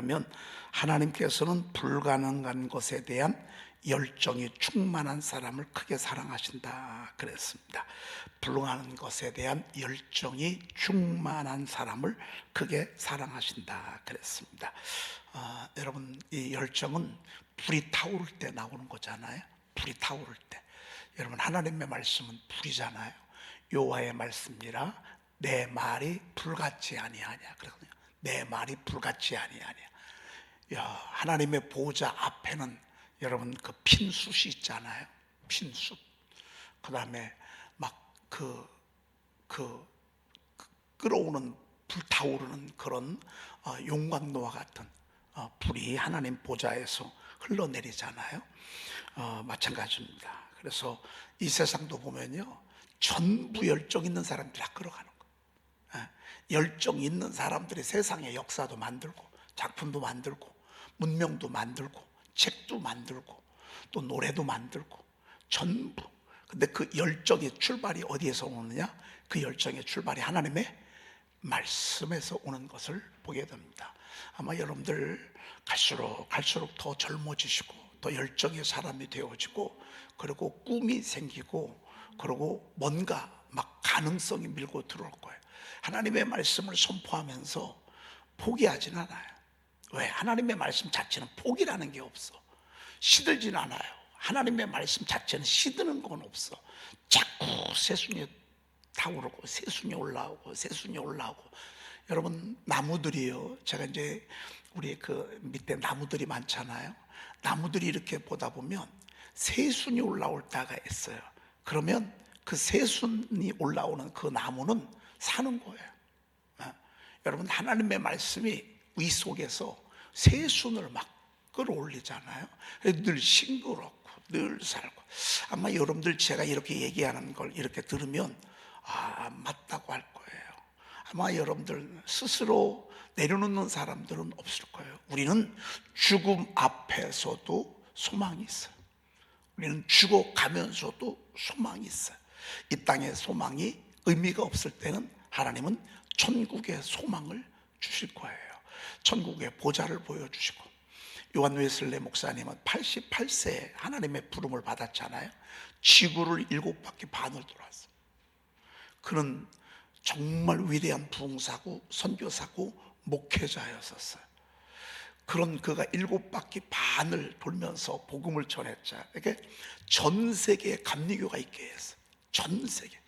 뭐냐면 하나님께서는 불가능한 것에 대한 열정이 충만한 사람을 크게 사랑하신다 그랬습니다. 불가능한 것에 대한 열정이 충만한 사람을 크게 사랑하신다 그랬습니다. 여러분, 이 열정은 불이 타오를 때 나오는 거잖아요. 불이 타오를 때. 여러분, 하나님의 말씀은 불이잖아요. 여호와의 말씀이라 내 말이 불같이 아니하냐 그러거든요. 내 말이 불같이 아니하냐. 하나님의 보호자 앞에는 여러분 그 핀숯이 있잖아요. 핀숯. 그 다음에 막 끓어오는 불타오르는 그런 용광로와 같은 불이 하나님 보좌에서 흘러내리잖아요. 마찬가지입니다. 그래서 이 세상도 보면요, 전부 열정 있는 사람들이 다 끌어가는 거예요. 열정 있는 사람들이 세상의 역사도 만들고 작품도 만들고 문명도 만들고 책도 만들고 또 노래도 만들고 전부. 근데 그 열정의 출발이 어디에서 오느냐? 그 열정의 출발이 하나님의 말씀에서 오는 것을 보게 됩니다. 아마 여러분들 갈수록 더 젊어지시고 더 열정의 사람이 되어지고, 그리고 꿈이 생기고, 그리고 뭔가 막 가능성이 밀고 들어올 거예요. 하나님의 말씀을 선포하면서 포기하진 않아요. 왜? 하나님의 말씀 자체는 포기라는 게 없어. 시들진 않아요. 하나님의 말씀 자체는 시드는 건 없어. 자꾸 새순이 타오르고 새순이 올라오고 새순이 올라오고. 여러분, 나무들이요, 제가 이제 우리 그 밑에 나무들이 많잖아요. 나무들이 이렇게 보다 보면 새순이 올라올 때가 있어요. 그러면 그 새순이 올라오는 그 나무는 사는 거예요. 여러분, 하나님의 말씀이 위 속에서 새순을 막 끌어올리잖아요. 늘 싱그럽고 늘 살고. 아마 여러분들 제가 이렇게 얘기하는 걸 이렇게 들으면 맞다고 할 거예요. 아마 여러분들 스스로 내려놓는 사람들은 없을 거예요. 우리는 죽음 앞에서도 소망이 있어요. 우리는 죽어가면서도 소망이 있어요. 이 땅의 소망이 의미가 없을 때는 하나님은 천국의 소망을 주실 거예요. 천국의 보좌를 보여주시고. 요한 웨슬레 목사님은 88세에 하나님의 부름을 받았잖아요. 지구를 7바퀴 반을 돌았어요. 그는 정말 위대한 부흥사고 선교사고 목회자였었어요. 그런 그가 7바퀴 반을 돌면서 복음을 전했죠. 이렇게 전 세계에 감리교가 있게 했어요. 전 세계.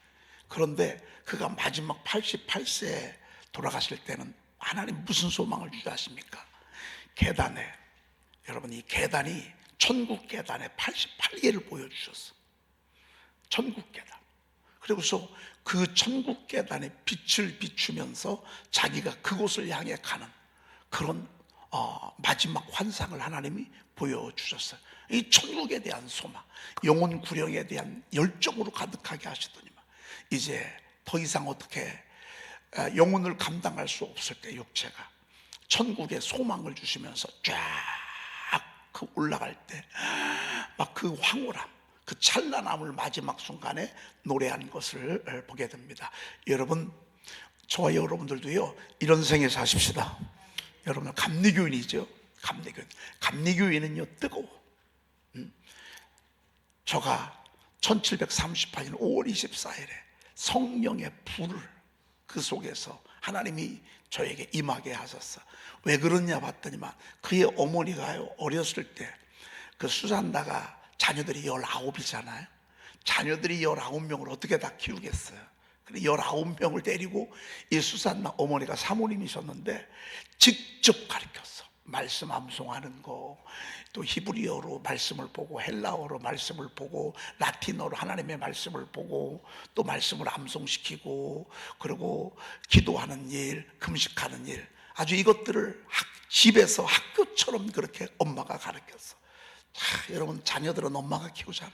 그런데 그가 마지막 88세에 돌아가실 때는 하나님 무슨 소망을 주지 않습니까? 계단에, 여러분, 이 계단이 천국 계단에 88개를 보여주셨어. 천국 계단. 그리고서 그 천국 계단에 빛을 비추면서 자기가 그곳을 향해 가는 그런 마지막 환상을 하나님이 보여주셨어요. 이 천국에 대한 소망, 영혼 구령에 대한 열정으로 가득하게 하시더니만 이제 더 이상 어떻게 영혼을 감당할 수 없을 때 육체가 천국의 소망을 주시면서 쫙 그 올라갈 때 막 그 황홀함, 그 찬란함을 마지막 순간에 노래한 것을 보게 됩니다. 여러분, 저와 여러분들도요, 이런 생에 사십시다. 여러분, 감리교인이죠. 감리교인은요 뜨거워. 저가 1738년 5월 24일에 성령의 불을 그 속에서 하나님이 저에게 임하게 하셨어. 왜 그러냐 봤더니만 그의 어머니가요, 어렸을 때 그 수산다가 자녀들이 19이잖아요. 자녀들이 19명을 어떻게 다 키우겠어요. 그래 19명을 데리고 이 수산나 어머니가 사모님이셨는데 직접 가르쳤어. 말씀 암송하는 거, 또 히브리어로 말씀을 보고 헬라어로 말씀을 보고 라틴어로 하나님의 말씀을 보고 또 말씀을 암송시키고, 그리고 기도하는 일, 금식하는 일, 아주 이것들을 집에서 학교처럼 그렇게 엄마가 가르쳤어. 여러분, 자녀들은 엄마가 키우잖아.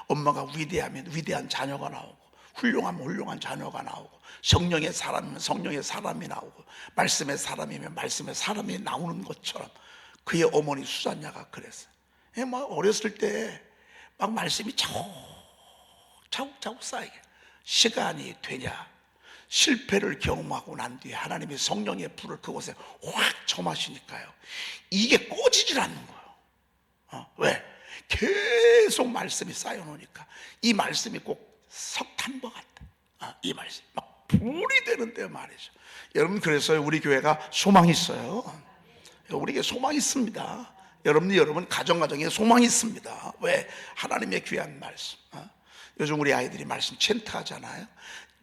엄마가 위대하면 위대한 자녀가 나오고, 훌륭하면 훌륭한 자녀가 나오고, 성령의 사람이면 성령의 사람이 나오고, 말씀의 사람이면 말씀의 사람이 나오는 것처럼 그의 어머니 수산야가 그랬어요. 막 어렸을 때 막 말씀이 차곡차곡 쌓이게, 시간이 되냐, 실패를 경험하고 난 뒤에 하나님의 성령의 불을 그곳에 확 점하시니까요, 이게 꺼지질 않는 거예요. 왜? 계속 말씀이 쌓여놓으니까 이 말씀이 꼭 석탄과 같다. 이 말씀이 막 불이 되는데 말이죠. 여러분, 그래서 우리 교회가 소망이 있어요. 우리에게 소망이 있습니다. 여러분 가정에 소망이 있습니다. 왜? 하나님의 귀한 말씀. 요즘 우리 아이들이 말씀 챈트 하잖아요.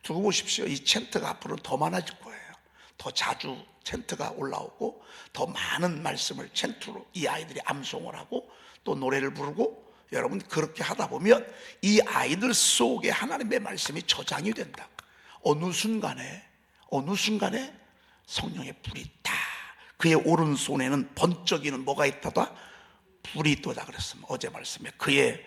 두고 보십시오. 이 챈트가 앞으로 더 많아질 거예요. 더 자주 챈트가 올라오고 더 많은 말씀을 챈트로 이 아이들이 암송을 하고 또 노래를 부르고, 여러분 그렇게 하다 보면 이 아이들 속에 하나님의 말씀이 저장이 된다. 어느 순간에 성령의 불이 있다. 그의 오른손에는 번쩍이는 뭐가 있다다? 불이 있도다 그랬습니다. 어제 말씀에 그의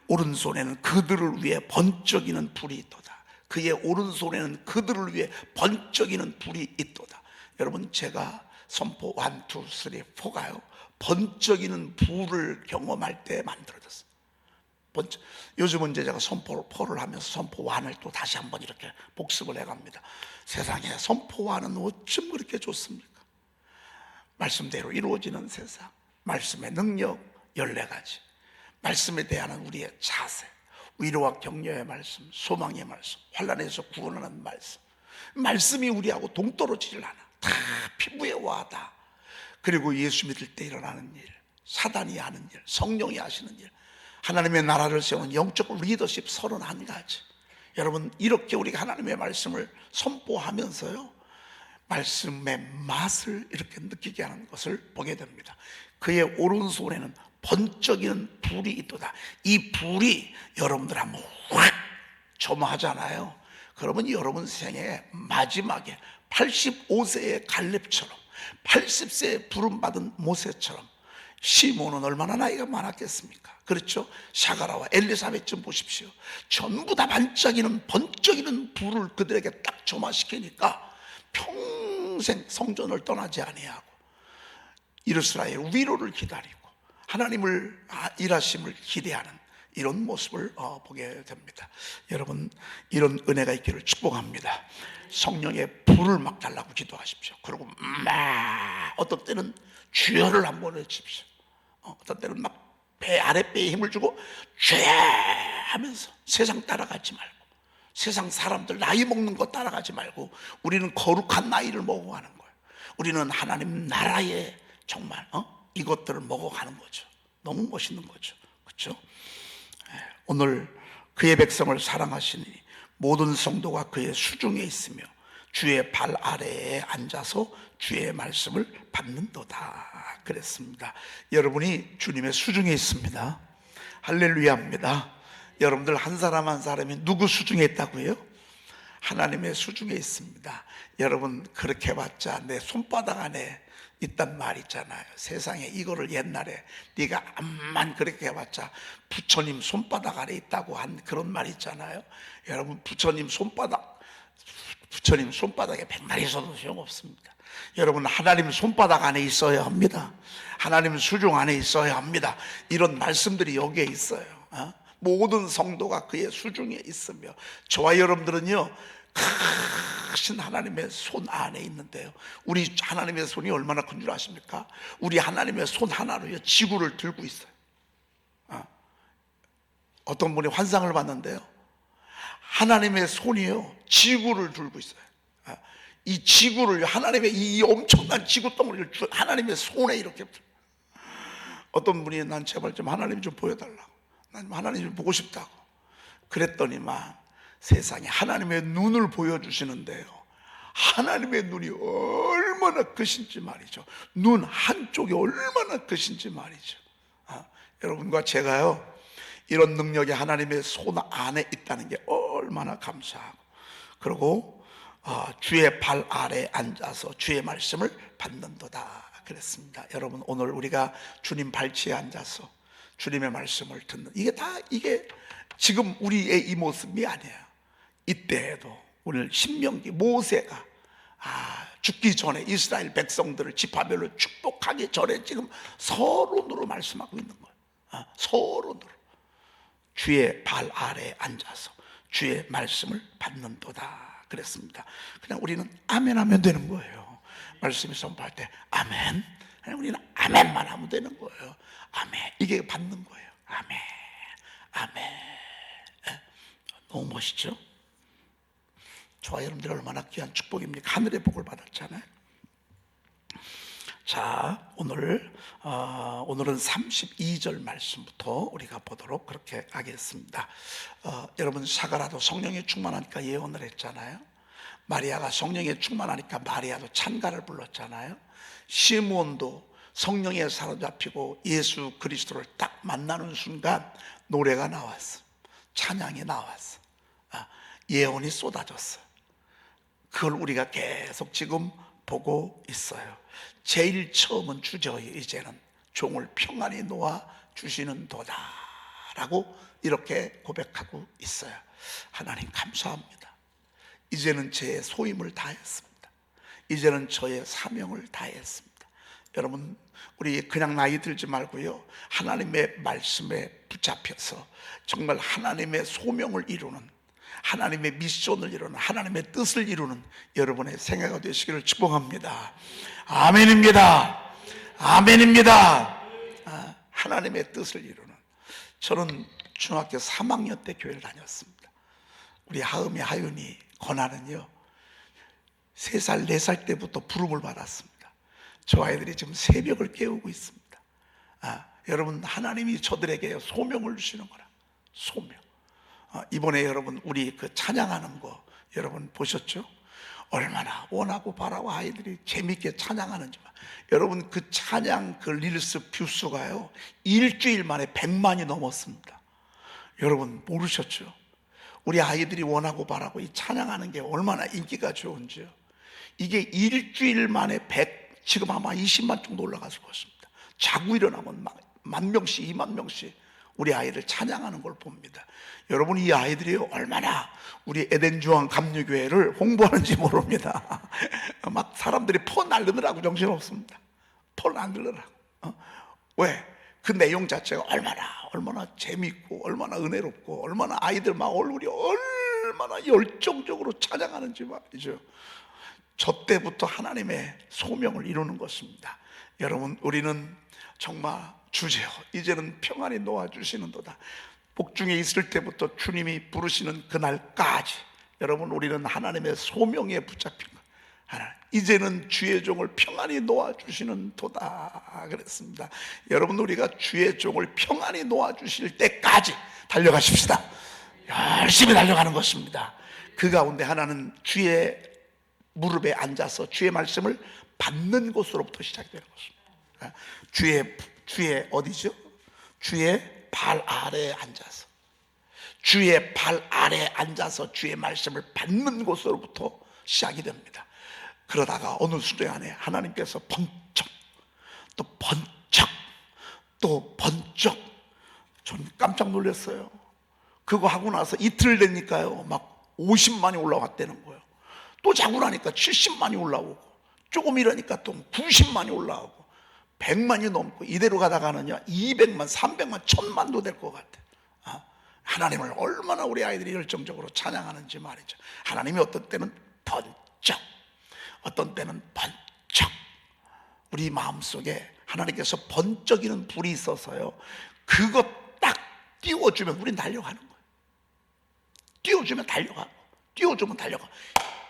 오른손에는 그들을 위해 번쩍이는 불이 있도다. 그의 오른손에는 그들을 위해 번쩍이는 불이 있도다. 여러분, 제가 선포 1, 2, 3, 4가요 번쩍이는 불을 경험할 때 만들어졌어요. 요즘은 이제 제가 선포 4를 하면서 선포 1을 또 다시 한번 이렇게 복습을 해갑니다. 세상에 선포 1은 어쩜 그렇게 좋습니까? 말씀대로 이루어지는 세상, 말씀의 능력 14가지, 말씀에 대한 우리의 자세, 위로와 격려의 말씀, 소망의 말씀, 환난에서 구원하는 말씀, 말씀이 우리하고 동떨어지질 않아. 다 피부에 와다. 그리고 예수 믿을 때 일어나는 일, 사단이 하는 일, 성령이 하시는 일, 하나님의 나라를 세우는 영적 리더십 31가지. 여러분, 이렇게 우리가 하나님의 말씀을 선포하면서요, 말씀의 맛을 이렇게 느끼게 하는 것을 보게 됩니다. 그의 오른손에는 번쩍이는 불이 있도다. 이 불이 여러분들 한번 확 점화하잖아요. 그러면 여러분 생애 마지막에 85세의 갈렙처럼, 80세에 부름받은 모세처럼, 시몬은 얼마나 나이가 많았겠습니까? 그렇죠? 샤가라와 엘리사벳 좀 보십시오. 전부 다 반짝이는 번쩍이는 불을 그들에게 딱 점화시키니까 평생 성전을 떠나지 아니하고 이스라엘 위로를 기다리고 하나님을 일하심을 기대하는 이런 모습을 보게 됩니다. 여러분, 이런 은혜가 있기를 축복합니다. 성령의 불을 막 달라고 기도하십시오. 그리고 막 어떤 때는 주여를 한번 외칩시오. 어떤 때는 막 배 아랫배에 힘을 주고 죄 하면서 세상 따라가지 말고, 세상 사람들 나이 먹는 거 따라가지 말고, 우리는 거룩한 나이를 먹어가는 거예요. 우리는 하나님 나라의 정말 이것들을 먹어가는 거죠. 너무 멋있는 거죠. 그렇죠? 오늘 그의 백성을 사랑하시니 모든 성도가 그의 수중에 있으며 주의 발 아래에 앉아서 주의 말씀을 받는도다 그랬습니다. 여러분이 주님의 수중에 있습니다. 할렐루야입니다. 여러분들 한 사람 한 사람이 누구 수중에 있다고요? 하나님의 수중에 있습니다. 여러분, 그렇게 봤자 내 손바닥 안에 있단 말 있잖아요. 세상에 이거를 옛날에 네가 암만 그렇게 해봤자 부처님 손바닥 안에 있다고 한 그런 말 있잖아요. 여러분, 부처님 손바닥에 100마리 있어도 소용없습니다. 여러분, 하나님 손바닥 안에 있어야 합니다. 하나님 수중 안에 있어야 합니다. 이런 말씀들이 여기에 있어요. 모든 성도가 그의 수중에 있으며, 저와 여러분들은요 크신 하나님의 손 안에 있는데요, 우리 하나님의 손이 얼마나 큰 줄 아십니까? 우리 하나님의 손 하나로요 지구를 들고 있어요. 어떤 분이 환상을 봤는데요, 하나님의 손이요 지구를 들고 있어요. 이 지구를, 하나님의 이 엄청난 지구 덩어리를 하나님의 손에 이렇게. 어떤 분이 난 제발 좀 하나님 좀 보여달라고, 난 하나님 좀 보고 싶다고 그랬더니만 세상에 하나님의 눈을 보여주시는데요, 하나님의 눈이 얼마나 크신지 말이죠. 눈 한쪽이 얼마나 크신지 말이죠. 여러분과 제가요 이런 능력이 하나님의 손 안에 있다는 게 얼마나 감사하고, 그리고 주의 발 아래에 앉아서 주의 말씀을 받는도다 그랬습니다. 여러분, 오늘 우리가 주님 발치에 앉아서 주님의 말씀을 듣는, 이게 지금 우리의 이 모습이 아니에요. 이때에도 오늘 신명기 모세가 죽기 전에 이스라엘 백성들을 지파별로 축복하기 전에 지금 서론으로 말씀하고 있는 거예요. 서론으로 주의 발 아래에 앉아서 주의 말씀을 받는도다 그랬습니다. 그냥 우리는 아멘 하면 되는 거예요. 말씀이 선포할 때 아멘, 그냥 우리는 아멘만 하면 되는 거예요. 아멘, 이게 받는 거예요. 아멘, 아멘. 너무 멋있죠? 저와 여러분들 얼마나 귀한 축복입니까? 하늘의 복을 받았잖아요. 자, 오늘은 32절 말씀부터 우리가 보도록 그렇게 하겠습니다. 여러분, 사가라도 성령에 충만하니까 예언을 했잖아요. 마리아가 성령에 충만하니까 마리아도 찬가를 불렀잖아요. 시므온도 성령에 사로잡히고 예수 그리스도를 딱 만나는 순간 노래가 나왔어. 찬양이 나왔어. 예언이 쏟아졌어. 그걸 우리가 계속 지금 보고 있어요. 제일 처음은 주저, 이제는 종을 평안히 놓아 주시는 도다 라고 이렇게 고백하고 있어요. 하나님 감사합니다. 이제는 제 소임을 다했습니다. 이제는 저의 사명을 다했습니다. 여러분, 우리 그냥 나이 들지 말고요, 하나님의 말씀에 붙잡혀서 정말 하나님의 소명을 이루는, 하나님의 미션을 이루는, 하나님의 뜻을 이루는 여러분의 생애가 되시기를 축복합니다. 아멘입니다. 아멘입니다. 하나님의 뜻을 이루는. 저는 중학교 3학년 때 교회를 다녔습니다. 우리 하음이, 하윤이, 건아는요 3살, 4살 때부터 부름을 받았습니다. 저 아이들이 지금 새벽을 깨우고 있습니다. 여러분, 하나님이 저들에게 소명을 주시는 거라. 소명. 이번에 여러분 우리 그 찬양하는 거 여러분 보셨죠? 얼마나 원하고 바라고 아이들이 재밌게 찬양하는지. 여러분, 그 찬양 그 릴스 뷰수가요 일주일 만에 100만이 넘었습니다. 여러분 모르셨죠? 우리 아이들이 원하고 바라고 이 찬양하는 게 얼마나 인기가 좋은지요. 이게 일주일 만에 100, 지금 아마 20만 정도 올라갔을 것입니다. 자고 일어나면 막 10,000명씩 20,000명씩 우리 아이들 찬양하는 걸 봅니다. 여러분, 이 아이들이 얼마나 우리 에덴중앙 감리교회를 홍보하는지 모릅니다. 막 사람들이 퍼 날르느라고 정신없습니다. 퍼 날르느라고. 왜? 그 내용 자체가 얼마나 재밌고 얼마나 은혜롭고 얼마나 아이들 막 얼굴이 얼마나 열정적으로 찬양하는지 말이죠. 저 때부터 하나님의 소명을 이루는 것입니다. 여러분, 우리는 정말 주제요, 이제는 평안히 놓아주시는도다. 복중에 있을 때부터 주님이 부르시는 그날까지 여러분, 우리는 하나님의 소명에 붙잡힌 것. 하나님, 이제는 주의 종을 평안히 놓아주시는 도다 그랬습니다. 여러분, 우리가 주의 종을 평안히 놓아주실 때까지 달려가십시다. 열심히 달려가는 것입니다. 그 가운데 하나는 주의 무릎에 앉아서 주의 말씀을 받는 곳으로부터 시작되는 것입니다. 주의 어디죠? 주의 발 아래에 앉아서, 주의 발 아래에 앉아서 주의 말씀을 받는 곳으로부터 시작이 됩니다. 그러다가 어느 순간에 하나님께서 번쩍, 또 번쩍, 또 번쩍. 전 깜짝 놀랐어요. 그거 하고 나서 이틀 되니까요 막 50만이 올라왔다는 거예요. 또 자고 나니까 70만이 올라오고, 조금 이러니까 또 90만이 올라오고, 100만이 넘고, 이대로 가다가는요 200만, 300만, 1000만도 될 것 같아요. 하나님을 얼마나 우리 아이들이 열정적으로 찬양하는지 말이죠. 하나님이 어떤 때는 번쩍, 어떤 때는 번쩍, 우리 마음속에 하나님께서 번쩍이는 불이 있어서요 그것 딱 띄워주면 우린 달려가는 거예요. 띄워주면 달려가고, 띄워주면 달려가고.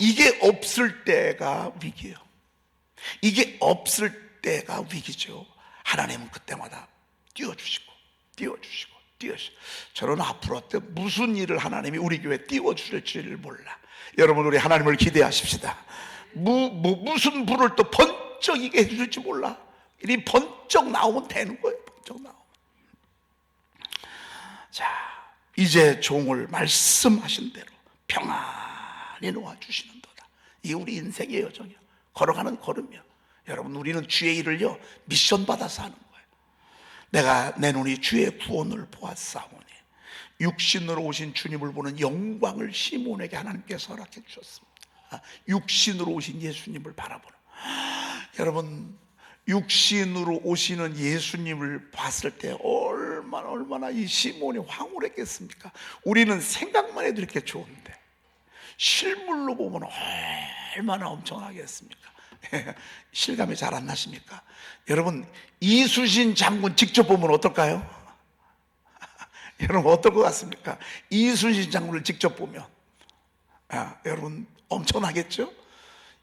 이게 없을 때가 위기예요. 이게 없을 때가 위기죠. 하나님은 그때마다 띄워주시고 띄워주시고 띄워주시고. 저는 앞으로 때 무슨 일을 하나님이 우리 교회에 띄워주실지를 몰라. 여러분, 우리 하나님을 기대하십시다. 무슨 불을 또 번쩍이게 해주실지 몰라. 이 번쩍 나오면 되는 거예요. 번쩍 나오면. 자, 이제 종을 말씀하신 대로 평안히 놓아주시는 도다. 이게 우리 인생의 여정이요, 걸어가는 걸음이요. 여러분, 우리는 주의 일을요 미션 받아서 하는 거예요. 내가 내 눈이 주의 구원을 보았사오니, 육신으로 오신 주님을 보는 영광을 시몬에게 하나님께서 허락해 주셨습니다. 육신으로 오신 예수님을 바라보는. 여러분, 육신으로 오시는 예수님을 봤을 때 얼마나 이 시몬이 황홀했겠습니까? 우리는 생각만 해도 이렇게 좋은데, 실물로 보면 얼마나 엄청나겠습니까? 실감이 잘 안 나십니까? 여러분, 이순신 장군 직접 보면 어떨까요? 여러분 어떨 것 같습니까? 이순신 장군을 직접 보면 여러분 엄청나겠죠?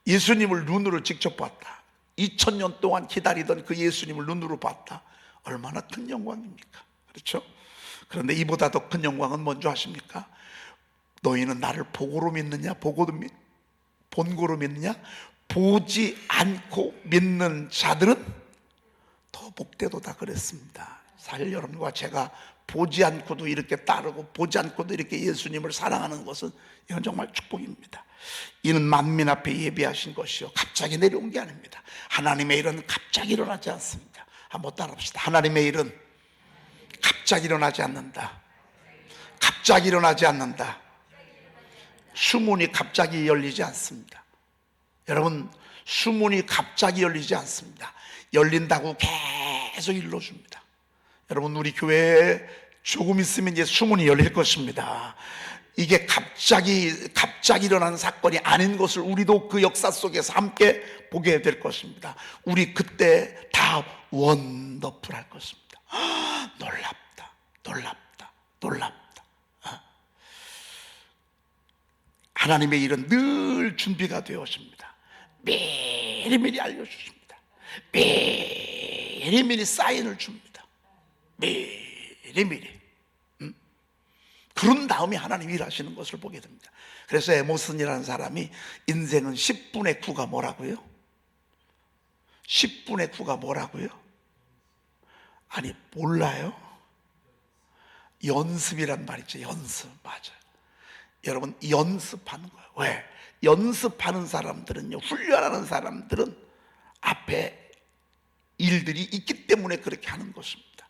예수님을 눈으로 직접 봤다. 2000년 동안 기다리던 그 예수님을 눈으로 봤다. 얼마나 큰 영광입니까? 그렇죠? 그런데 이보다 더 큰 영광은 뭔지 아십니까? 너희는 나를 보고로 믿느냐? 본고로 믿느냐? 보지 않고 믿는 자들은 더 복되도다 그랬습니다. 사실 여러분과 제가 보지 않고도 이렇게 따르고 보지 않고도 이렇게 예수님을 사랑하는 것은 이건 정말 축복입니다. 이는 만민 앞에 예비하신 것이요 갑자기 내려온 게 아닙니다. 하나님의 일은 갑자기 일어나지 않습니다. 한번 따라합시다. 하나님의 일은 갑자기 일어나지 않는다. 갑자기 일어나지 않는다. 수문이 갑자기 열리지 않습니다. 여러분, 수문이 갑자기 열리지 않습니다. 열린다고 계속 일러줍니다. 여러분, 우리 교회에 조금 있으면 이제 수문이 열릴 것입니다. 이게 갑자기 일어나는 사건이 아닌 것을 우리도 그 역사 속에서 함께 보게 될 것입니다. 우리 그때 다 원더풀할 것입니다. 놀랍다, 놀랍다, 놀랍다. 하나님의 일은 늘 준비가 되었습니다. 미리미리 알려주십니다. 미리미리 사인을 줍니다. 미리미리. 그런 다음에 하나님이 일하시는 것을 보게 됩니다. 그래서 에모슨이라는 사람이 인생은 10분의 9가 뭐라고요? 10분의 9가 뭐라고요? 아니 몰라요? 연습이란 말이죠. 연습. 맞아요. 여러분 연습하는 거예요. 왜? 연습하는 사람들은요, 훈련하는 사람들은 앞에 일들이 있기 때문에 그렇게 하는 것입니다.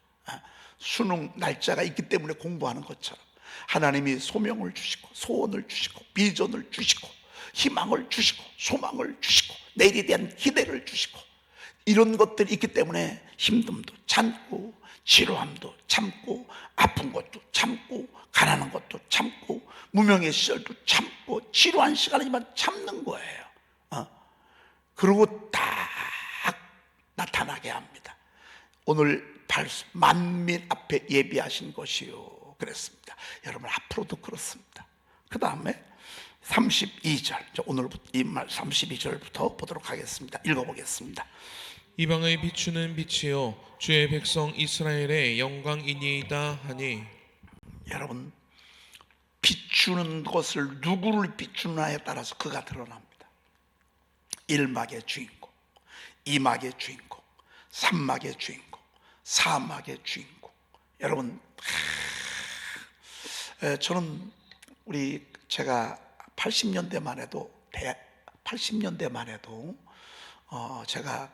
수능 날짜가 있기 때문에 공부하는 것처럼 하나님이 소명을 주시고 소원을 주시고 비전을 주시고 희망을 주시고 소망을 주시고 내일에 대한 기대를 주시고 이런 것들이 있기 때문에 힘듦도 참고 지루함도 참고 아픈 것도 참고 가난한 것도 참고 무명의 시절도 참고 지루한 시간이지만 참는 거예요. 그리고 딱 나타나게 합니다. 오늘 만민 앞에 예비하신 것이요 그랬습니다. 여러분 앞으로도 그렇습니다. 그 다음에 32절, 오늘부터 이 말 32절부터 보도록 하겠습니다. 읽어보겠습니다. 이방을 비추는 빛이요 주의 백성 이스라엘의 영광이니이다 하니. 여러분 비추는 것을 누구를 비추느냐에 따라서 그가 드러납니다. 1막의 주인공, 2막의 주인공, 3막의 주인공, 4막의 주인공. 여러분 저는 제가 80년대만 해도 제가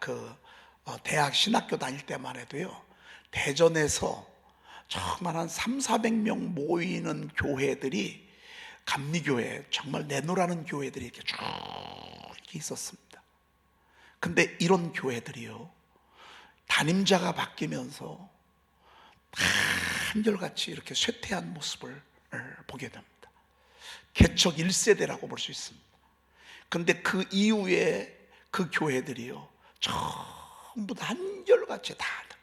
대학 신학교 다닐 때만 해도요, 대전에서 정말 한 300~400명 모이는 교회들이 감리교회, 정말 내노라는 교회들이 이렇게 쭉 이렇게 있었습니다. 근데 이런 교회들이요, 담임자가 바뀌면서 한결같이 이렇게 쇠퇴한 모습을 보게 됩니다. 개척 1세대라고 볼 수 있습니다. 근데 그 이후에 그 교회들이요, 전부 다 한결같이 다들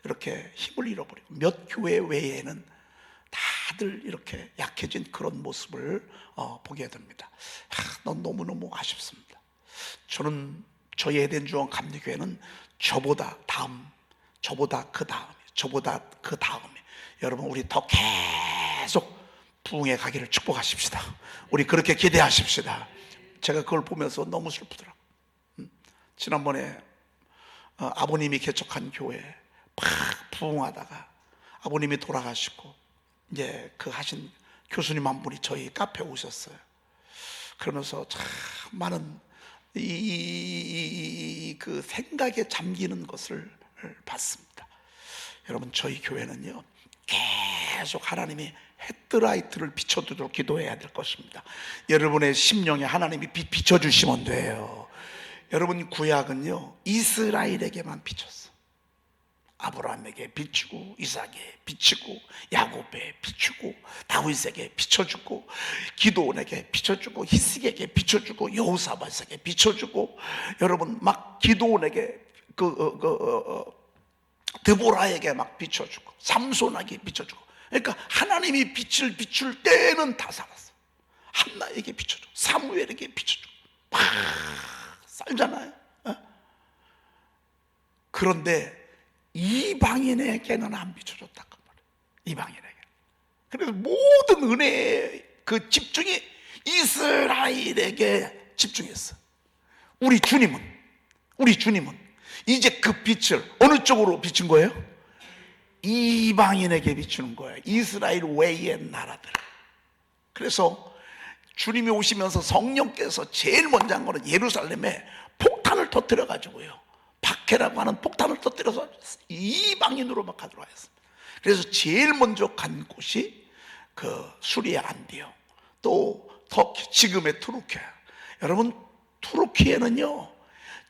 이렇게 힘을 잃어버리고 몇 교회 외에는 다들 이렇게 약해진 그런 모습을 보게 됩니다. 넌 너무너무 아쉽습니다. 저는 저희 에덴주원 감리교회는 저보다 그 다음에 여러분 우리 더 계속 부흥에 가기를 축복하십시다. 우리 그렇게 기대하십시다. 제가 그걸 보면서 너무 슬프더라고요. 지난번에 아버님이 개척한 교회 막 부흥하다가 아버님이 돌아가시고 이제 그 하신 교수님 한 분이 저희 카페에 오셨어요. 그러면서 참 많은 그 생각에 잠기는 것을 봤습니다. 여러분 저희 교회는요 계속 하나님이 헤드라이트를 비춰두도록 기도해야 될 것입니다. 여러분의 심령에 하나님이 비춰주시면 돼요. 여러분 구약은요 이스라엘에게만 비쳤어. 아브라함에게, 아브라함에게 비추고, 이삭에게 비추고, 야곱에게 비추고, 다윗에게 비춰주고, 기도원에게 비춰주고, 히스기에게 비춰주고, 여호사밧에게 비춰주고, 여러분 막 기도원에게 드보라에게 막 비춰주고, 삼손에게 비춰주고. 그러니까 하나님이 빛을 비출 때는 다 살았어. 한나에게 비춰주고, 사무엘에게 비춰주고 막 살잖아요. 그런데 이방인에게는 안 비춰줬단 말이에요. 이방인에게. 그래서 모든 은혜의 그 집중이 이스라엘에게 집중했어. 우리 주님은 이제 그 빛을 어느 쪽으로 비춘 거예요? 이방인에게 비추는 거예요. 이스라엘 외의 나라들. 그래서 주님이 오시면서 성령께서 제일 먼저 한 거는 예루살렘에 폭탄을 터뜨려 가지고요, 박해라고 하는 폭탄을 터뜨려서 이방인으로 막 가도록 하였습니다. 그래서 제일 먼저 간 곳이 그 수리아 안디옥, 또 터키, 지금의 투르키예. 여러분, 투르키예는요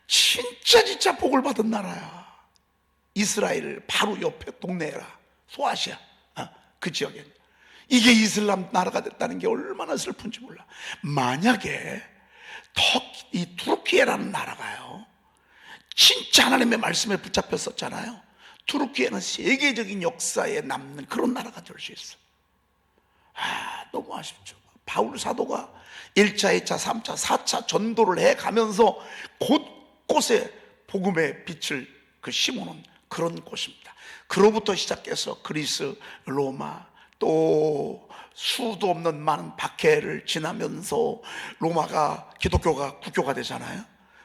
진짜 복을 받은 나라야. 이스라엘 바로 옆에 동네라, 소아시아 그 지역에. 이게 이슬람 나라가 됐다는 게 얼마나 슬픈지 몰라. 만약에 이 투르키예라는 나라가요 진짜 하나님의 말씀에 붙잡혔었잖아요. 투르키예는 세계적인 역사에 남는 그런 나라가 될 수 있어. 너무 아쉽죠. 바울 사도가 1차, 2차, 3차, 4차 전도를 해가면서 곳곳에 복음의 빛을 심어놓은 그런 곳입니다. 그로부터 시작해서 그리스, 로마, 또 수도 없는 많은 박해를 지나면서 로마가, 기독교가 국교가 되잖아요.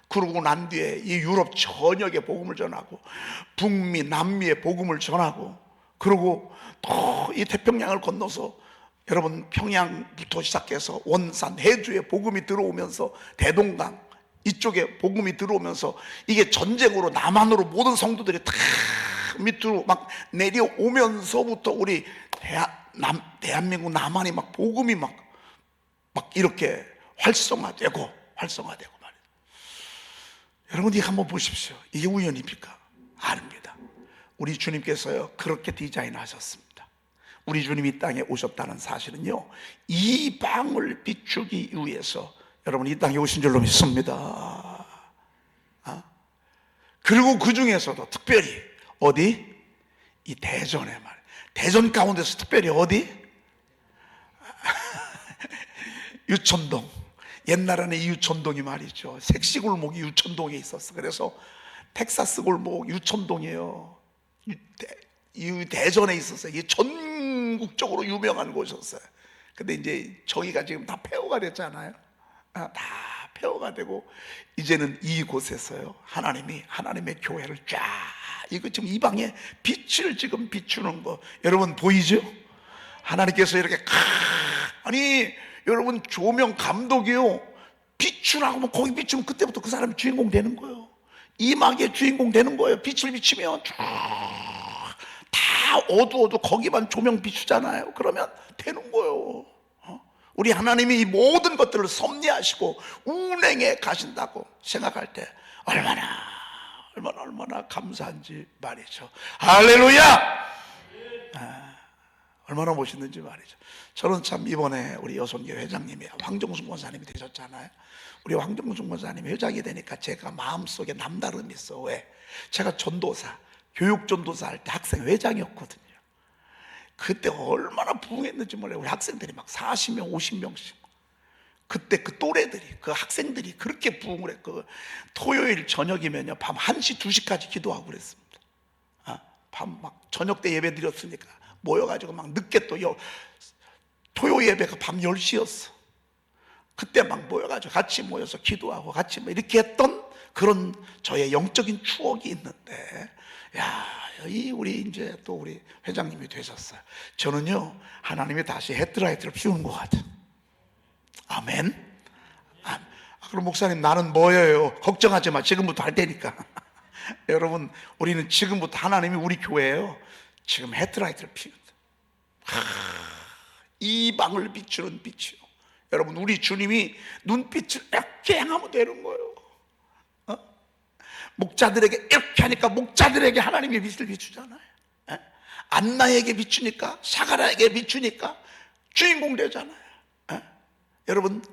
그러고 난 뒤에 이 유럽 전역에 복음을 전하고, 북미, 남미에 복음을 전하고, 그리고 또 이 태평양을 건너서 여러분 평양부터 시작해서 원산, 해주에 복음이 들어오면서 대동강 이쪽에 복음이 들어오면서 이게 전쟁으로 남한으로 모든 성도들이 다 밑으로 막 내려오면서부터 우리 대한민국 남한이 막 복음이 막 이렇게 활성화되고 말이에요. 여러분, 이거 한번 보십시오. 이게 우연입니까? 아닙니다. 우리 주님께서요 그렇게 디자인하셨습니다. 우리 주님이 이 땅에 오셨다는 사실은요 이방을 비추기 위해서 여러분 이 땅에 오신 줄로 믿습니다. 그리고 그 중에서도 특별히 어디? 이 대전에 말이에요. 대전 가운데서 특별히 어디? 유천동. 옛날에는 이 유천동이 말이죠, 색시골목이 유천동에 있었어. 그래서 텍사스 골목 유천동이에요. 이 대전에 있었어요. 이게 전국적으로 유명한 곳이었어요. 근데 이제 저기가 지금 다 폐허가 됐잖아요. 다 폐허가 되고 이제는 이곳에서요 하나님의 교회를 쫙, 이거 지금 이방의 빛을 지금 비추는 거 여러분 보이죠? 하나님께서 이렇게 아니 여러분, 조명 감독이요 비추라고 하면 거기 비추면 그때부터 그 사람이 주인공 되는 거예요. 이막의 주인공 되는 거예요. 빛을 비치면 다 어두워도 거기만 조명 비추잖아요. 그러면 되는 거예요. 우리 하나님이 이 모든 것들을 섭리하시고 운행해 가신다고 생각할 때 얼마나 감사한지 말이죠. 할렐루야! 얼마나 멋있는지 말이죠. 저는 참 이번에 우리 여성교 회장님이 황정순 권사님이 되셨잖아요. 우리 황정순 권사님이 회장이 되니까 제가 마음속에 남다름이 있어. 왜? 제가 전도사, 교육전도사 할 때 학생 회장이었거든요. 그때 얼마나 부흥했는지 몰라요. 우리 학생들이 막 40명, 50명씩. 그때 그 또래들이, 그 학생들이 그렇게 부흥을 했고, 토요일 저녁이면요 밤 1시, 2시까지 기도하고 그랬습니다. 밤 막 저녁 때 예배 드렸으니까 모여가지고 막 늦게 또 토요 예배가 밤 10시였어. 그때 막 모여가지고 같이 모여서 기도하고 같이 뭐 이렇게 했던 그런 저의 영적인 추억이 있는데, 우리 이제 또 우리 회장님이 되셨어요. 저는요 하나님이 다시 헤드라이트를 피우는 것 같아요. 아멘. 그럼 목사님 나는 뭐예요? 걱정하지 마, 지금부터 할 테니까. 여러분, 우리는 지금부터 하나님이 우리 교회예요. 지금 헤드라이트를 피운다. 이방을 비추는 빛이요. 여러분, 우리 주님이 눈빛을 이렇게 향하면 되는 거예요. 목자들에게 이렇게 하니까 목자들에게 하나님의 빛을 비추잖아요. 안나에게 비추니까, 사가랴에게 비추니까 주인공 되잖아요. 여러분,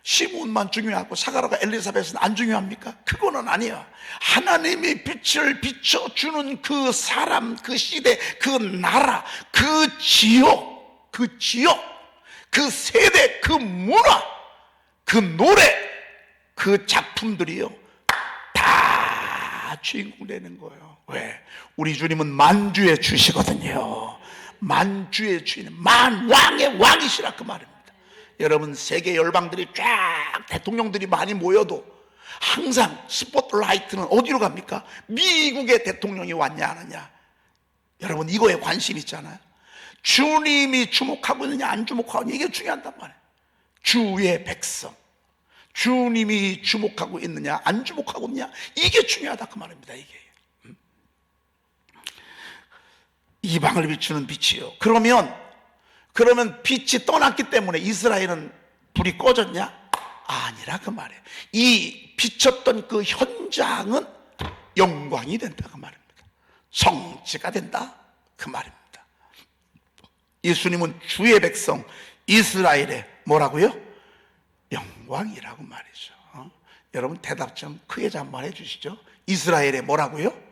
시므온만 중요하고 사가랴가 엘리사벳은 안 중요합니까? 그거는 아니야. 하나님이 빛을 비춰주는 그 사람, 그 시대, 그 나라, 그 지역, 그 세대, 그 문화, 그 노래, 그 작품들이요, 다 주인공 되는 거예요. 왜? 우리 주님은 만주의 주시거든요. 만주의 주인, 만왕의 왕이시라 그 말입니다. 여러분, 세계 열방들이 쫙 대통령들이 많이 모여도 항상 스포트라이트는 어디로 갑니까? 미국의 대통령이 왔냐 안 왔냐. 여러분, 이거에 관심 있잖아요. 주님이 주목하고 있느냐 안 주목하고 있느냐, 이게 중요하단 말이에요. 주의 백성, 주님이 주목하고 있느냐 안 주목하고 있느냐, 이게 중요하다 그 말입니다. 이게 이방을 비추는 빛이요. 그러면 빛이 떠났기 때문에 이스라엘은 불이 꺼졌냐? 아니라 그 말이에요. 이 비쳤던 그 현장은 영광이 된다 그 말입니다. 성지가 된다 그 말입니다. 예수님은 주의 백성 이스라엘의 뭐라고요? 영광이라고 말이죠. 여러분, 대답 좀 크게 좀 한번 해주시죠. 이스라엘의 뭐라고요?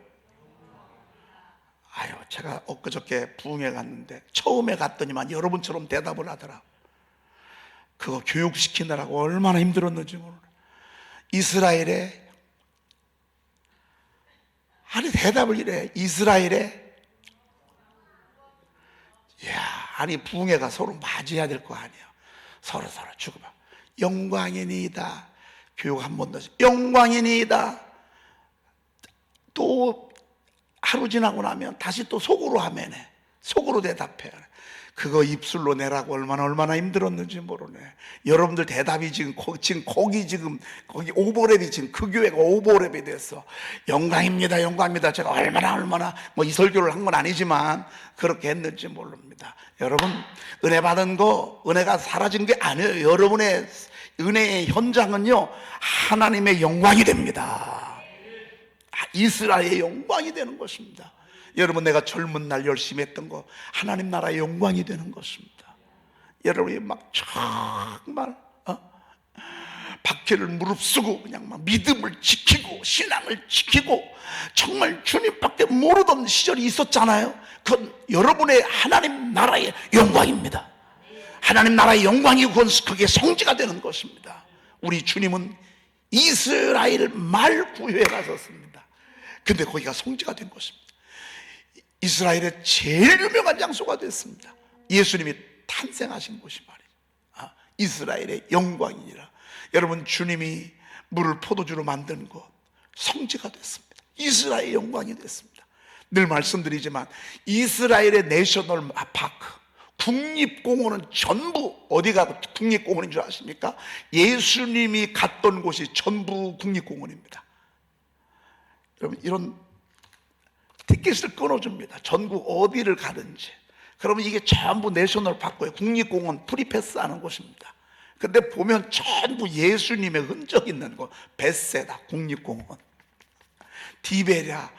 아유, 제가 엊그저께 부흥회 갔는데 처음에 갔더니만 여러분처럼 대답을 하더라. 그거 교육시키느라고 얼마나 힘들었는지 모르네. 이스라엘에, 아니 대답을 이래. 이스라엘에, 야, 아니 부흥회가 서로 맞이해야 될 거 아니야. 서로 주고받고 영광이니이다. 교육 한 번 더, 영광이니이다. 또 하루 지나고 나면 다시 또 속으로 하면해. 속으로 대답해. 그거 입술로 내라고 얼마나 힘들었는지 모르네. 여러분들 대답이 거기 오버랩이 지금 그 교회가 오버랩이 됐어. 영광입니다, 영광입니다. 제가 얼마나 뭐 이 설교를 한 건 아니지만 그렇게 했는지 모릅니다. 여러분, 은혜 받은 거, 은혜가 사라진 게 아니에요. 여러분의 은혜의 현장은요, 하나님의 영광이 됩니다. 이스라엘의 영광이 되는 것입니다. 여러분, 내가 젊은 날 열심히 했던 거 하나님 나라의 영광이 되는 것입니다. 여러분이 막 정말 박해를 무릅쓰고 그냥 막 믿음을 지키고 신앙을 지키고 정말 주님밖에 모르던 시절이 있었잖아요. 그건 여러분의 하나님 나라의 영광입니다. 하나님 나라의 영광이고 그게 성지가 되는 것입니다. 우리 주님은 이스라엘 말구유에 가셨습니다. 근데 거기가 성지가 된 것입니다. 이스라엘의 제일 유명한 장소가 됐습니다. 예수님이 탄생하신 곳이 말이에요. 이스라엘의 영광이니라. 여러분, 주님이 물을 포도주로 만든 곳 성지가 됐습니다. 이스라엘의 영광이 됐습니다. 늘 말씀드리지만 이스라엘의 내셔널 파크, 국립공원은 전부 어디가 국립공원인 줄 아십니까? 예수님이 갔던 곳이 전부 국립공원입니다. 여러분, 이런 티켓을 끊어줍니다. 전국 어디를 가든지. 그러면 이게 전부 내셔널 파크예요. 국립공원 프리패스 하는 곳입니다. 근데 보면 전부 예수님의 흔적 있는 곳. 베세다 국립공원, 디베랴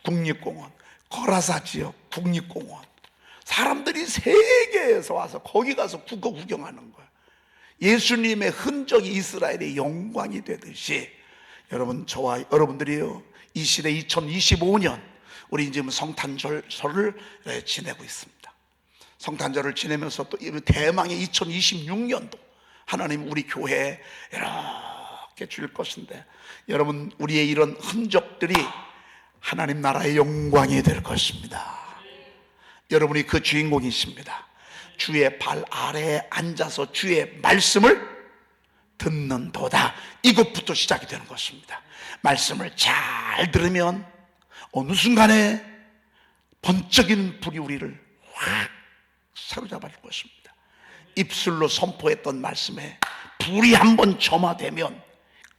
국립공원, 거라사 지역 국립공원. 사람들이 세계에서 와서 거기 가서 국어 구경하는 거예요. 예수님의 흔적이 이스라엘의 영광이 되듯이 여러분, 저와 여러분들이요, 이 시대 2025년 우리 지금 성탄절을 지내고 있습니다. 성탄절을 지내면서 또 대망의 2026년도 하나님 우리 교회에 이렇게 줄 것인데, 여러분, 우리의 이런 흔적들이 하나님 나라의 영광이 될 것입니다. 여러분이 그 주인공이십니다. 주의 발 아래에 앉아서 주의 말씀을 듣는도다. 이것부터 시작이 되는 것입니다. 말씀을 잘 들으면 어느 순간에 번쩍이는 불이 우리를 확 사로잡을 것입니다. 입술로 선포했던 말씀에 불이 한번 점화되면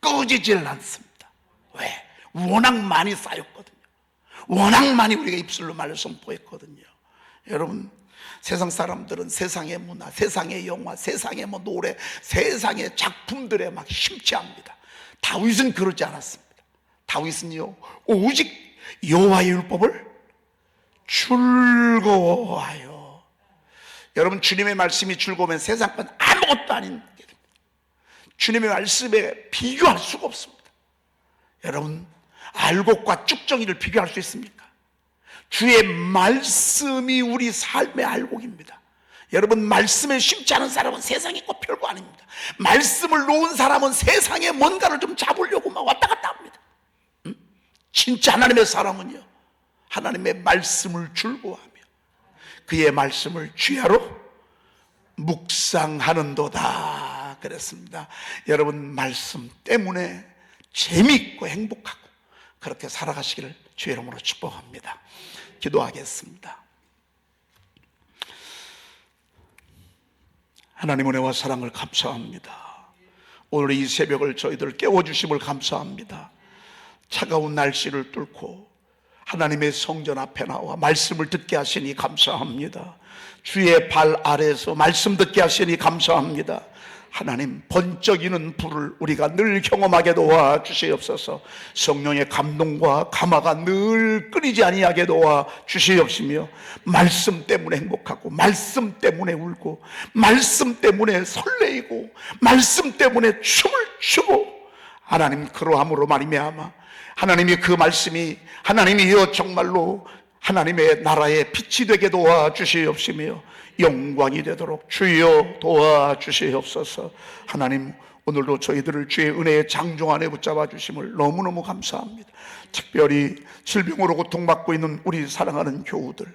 꺼지질 않습니다. 왜? 워낙 많이 쌓였거든요. 워낙 많이 우리가 입술로 말을 선포했거든요. 여러분, 세상 사람들은 세상의 문화, 세상의 영화, 세상의 뭐 노래, 세상의 작품들에 막 심취합니다. 다윗은 그러지 않았습니다. 다윗은요, 오직 여호와의 율법을 즐거워하여. 여러분, 주님의 말씀이 즐거우면 세상 건 아무것도 아닌 게 됩니다. 주님의 말씀에 비교할 수가 없습니다. 여러분, 알곡과 쭉정이를 비교할 수 있습니까? 주의 말씀이 우리 삶의 알곡입니다. 여러분, 말씀에 쉽지 않은 사람은 세상에 꼭 별거 아닙니다. 말씀을 놓은 사람은 세상에 뭔가를 좀 잡으려고 막 왔다 갔다 합니다. 진짜 하나님의 사람은요, 하나님의 말씀을 즐거워하며 그의 말씀을 주야로 묵상하는도다 그랬습니다. 여러분, 말씀 때문에 재미있고 행복하고 그렇게 살아가시기를 주의 이름으로 축복합니다. 기도하겠습니다. 하나님 은혜와 사랑을 감사합니다. 오늘 이 새벽을 저희들 깨워주심을 감사합니다. 차가운 날씨를 뚫고 하나님의 성전 앞에 나와 말씀을 듣게 하시니 감사합니다. 주의 발 아래에서 말씀 듣게 하시니 감사합니다. 하나님, 번쩍이는 불을 우리가 늘 경험하게 도와주시옵소서. 성령의 감동과 감화가 늘 끊이지 아니하게 도와주시옵시며, 말씀 때문에 행복하고 말씀 때문에 울고 말씀 때문에 설레이고 말씀 때문에 춤을 추고, 하나님, 그러함으로 말미암아 하나님이 그 말씀이 하나님이여 정말로 하나님의 나라의 빛이 되게 도와주시옵시며 영광이 되도록 주여 도와주시옵소서. 하나님, 오늘도 저희들을 주의 은혜의 장종 안에 붙잡아 주심을 너무너무 감사합니다. 특별히 질병으로 고통받고 있는 우리 사랑하는 교우들,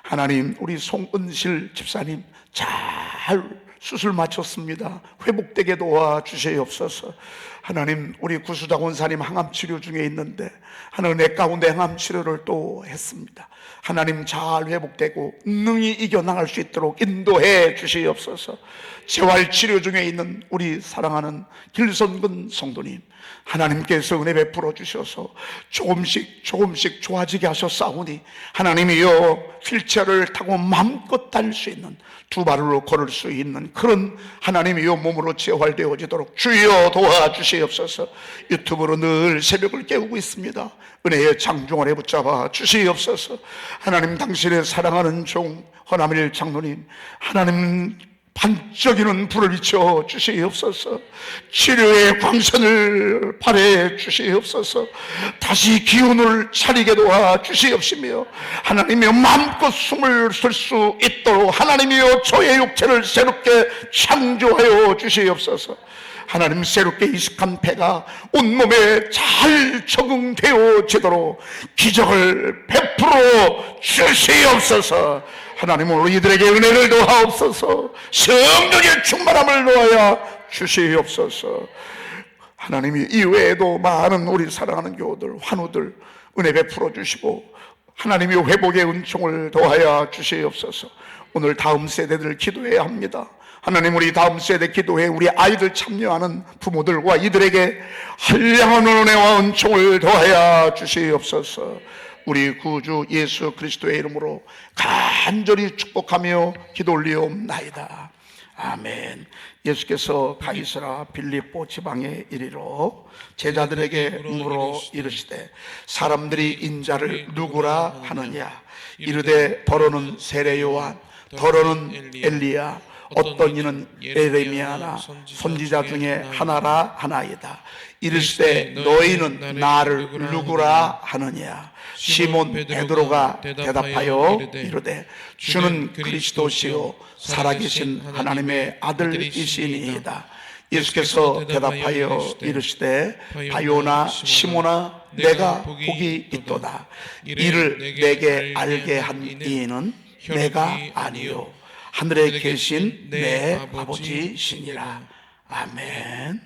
하나님, 우리 송은실 집사님 잘 수술 마쳤습니다. 회복되게 도와주시옵소서. 하나님, 우리 구수자 권사님 항암치료 중에 있는데 하나님 내 가운데 항암치료를 또 했습니다. 하나님, 잘 회복되고 능히 이겨나갈 수 있도록 인도해 주시옵소서. 재활치료 중에 있는 우리 사랑하는 길선근 성도님, 하나님께서 은혜 베풀어 주셔서 조금씩 좋아지게 하셨사오니 하나님이여 휠체어를 타고 마음껏 다닐 수 있는, 두 발로 걸을 수 있는 그런 하나님이여 몸으로 재활되어지도록 주여 도와주시옵소서. 유튜브로 늘 새벽을 깨우고 있습니다. 은혜의 장종 안에 붙잡아 주시옵소서. 하나님, 당신의 사랑하는 종 허남일 장로님, 하나님 반짝이는 불을 비춰 주시옵소서. 치료의 광선을 발해 주시옵소서. 다시 기운을 차리게 도와 주시옵시며 하나님이여 마음껏 숨을 쉴 수 있도록 하나님이여 저의 육체를 새롭게 창조하여 주시옵소서. 하나님, 새롭게 이식한 폐가 온몸에 잘 적응되어지도록 기적을 베풀어 주시옵소서. 하나님, 오늘 이들에게 은혜를 더하옵소서. 성령의 충만함을 놓아야 주시옵소서. 하나님이 이외에도 많은 우리 사랑하는 교우들, 환우들 은혜 베풀어 주시고 하나님이 회복의 은총을 더하여 주시옵소서. 오늘 다음 세대들 기도해야 합니다. 하나님, 우리 다음 세대 기도에 우리 아이들 참여하는 부모들과 이들에게 한량한 은혜와 은총을 더하여 주시옵소서. 우리 구주 예수 그리스도의 이름으로 간절히 축복하며 기도 올리옵나이다. 아멘. 예수께서 가이사라 빌립보 지방에 이르러 제자들에게 물어 이르시되 사람들이 인자를 누구라 하느냐. 이르되 더러는 세례 요한, 더러는 엘리야, 어떤 이는 예레미야나 선지자 중에 하나라 하나이다. 이르시되 너희는 나를 누구라 하느냐. 시몬 베드로가 대답하여 이르되 주는 그리스도시요 살아계신 하나님의 아들이시니이다. 예수께서 대답하여 이르시되 바요나 시몬아, 내가 복이 있도다. 이를 내게 알게 한 이는 내가 아니요 하늘에 계신 내 아버지시니라. 아멘.